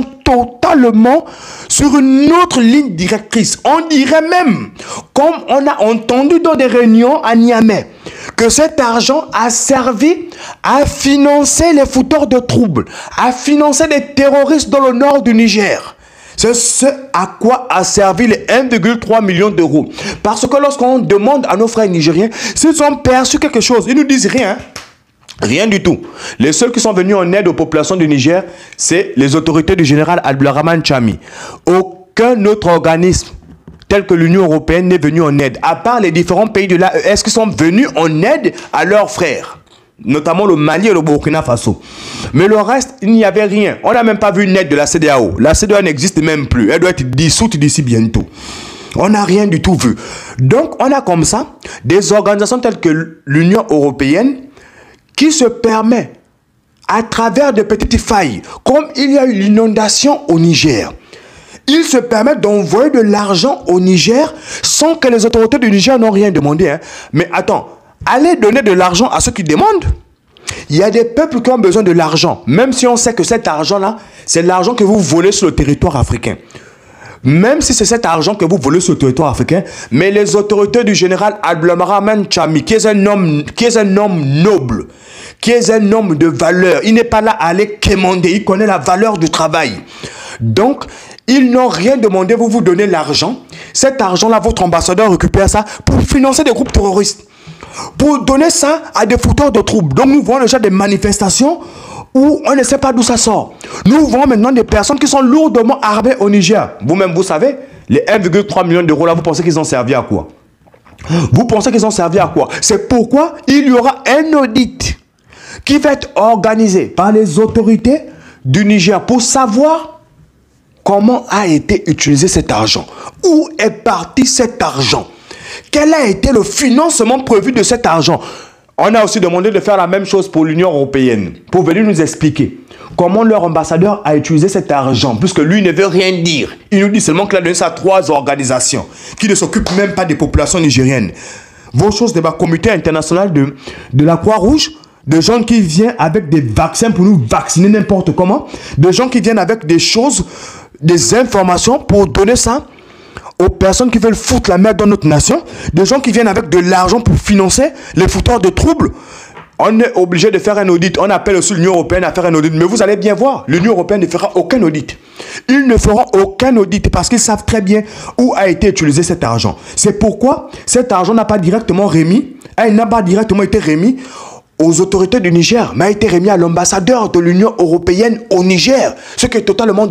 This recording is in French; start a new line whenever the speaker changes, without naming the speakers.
totalement sur une autre ligne directrice. On dirait même, comme on a entendu dans des réunions à Niamey, que cet argent a servi à financer les fouteurs de troubles, à financer les terroristes dans le nord du Niger. C'est ce à quoi a servi les 1,3 million d'euros. Parce que lorsqu'on demande à nos frères nigériens s'ils ont perçu quelque chose, ils nous disent rien. Rien du tout. Les seuls qui sont venus en aide aux populations du Niger, c'est les autorités du général Abdulrahman Chami. Aucun autre organisme tel que l'Union européenne n'est venu en aide, à part les différents pays de l'AES qui sont venus en aide à leurs frères, notamment le Mali et le Burkina Faso. Mais le reste, il n'y avait rien. On n'a même pas vu une aide de la CEDEAO. La CEDEAO n'existe même plus. Elle doit être dissoute d'ici bientôt. On n'a rien du tout vu. Donc, on a comme ça des organisations telles que l'Union européenne qui se permet, à travers de petites failles, comme il y a eu l'inondation au Niger, il se permet d'envoyer de l'argent au Niger sans que les autorités du Niger n'ont rien demandé. Hein. Mais attends, allez donner de l'argent à ceux qui demandent. Il y a des peuples qui ont besoin de l'argent, même si on sait que cet argent-là, c'est l'argent que vous volez sur le territoire africain. Même si c'est cet argent que vous volez sur le territoire africain, mais les autorités du général Abdulrahman Chami, qui est un homme noble, qui est un homme de valeur, il n'est pas là à aller quémander, il connaît la valeur du travail. Donc, ils n'ont rien demandé, vous vous donnez l'argent. Cet argent-là, votre ambassadeur récupère ça pour financer des groupes terroristes, pour donner ça à des fouteurs de troubles. Donc, nous voyons déjà des manifestations où on ne sait pas d'où ça sort. Nous voyons maintenant des personnes qui sont lourdement armées au Niger. Vous-même, vous savez, les 1,3 million d'euros là, vous pensez qu'ils ont servi à quoi? Vous pensez qu'ils ont servi à quoi? C'est pourquoi il y aura un audit qui va être organisé par les autorités du Niger pour savoir comment a été utilisé cet argent. Où est parti cet argent? Quel a été le financement prévu de cet argent? On a aussi demandé de faire la même chose pour l'Union européenne, pour venir nous expliquer comment leur ambassadeur a utilisé cet argent, puisque lui ne veut rien dire. Il nous dit seulement qu'il a donné ça à 3 organisations qui ne s'occupent même pas des populations nigériennes. Vos choses de ma comité international de la Croix-Rouge, de gens qui viennent avec des vaccins pour nous vacciner n'importe comment, de gens qui viennent avec des choses, des informations pour donner ça aux personnes qui veulent foutre la merde dans notre nation, des gens qui viennent avec de l'argent pour financer les fouteurs de troubles. On est obligé de faire un audit. On appelle aussi l'Union européenne à faire un audit. Mais vous allez bien voir, l'Union européenne ne fera aucun audit. Ils ne feront aucun audit parce qu'ils savent très bien où a été utilisé cet argent. C'est pourquoi cet argent n'a pas directement remis, il n'a pas directement été remis aux autorités du Niger, mais a été remis à l'ambassadeur de l'Union européenne au Niger, ce qui est totalement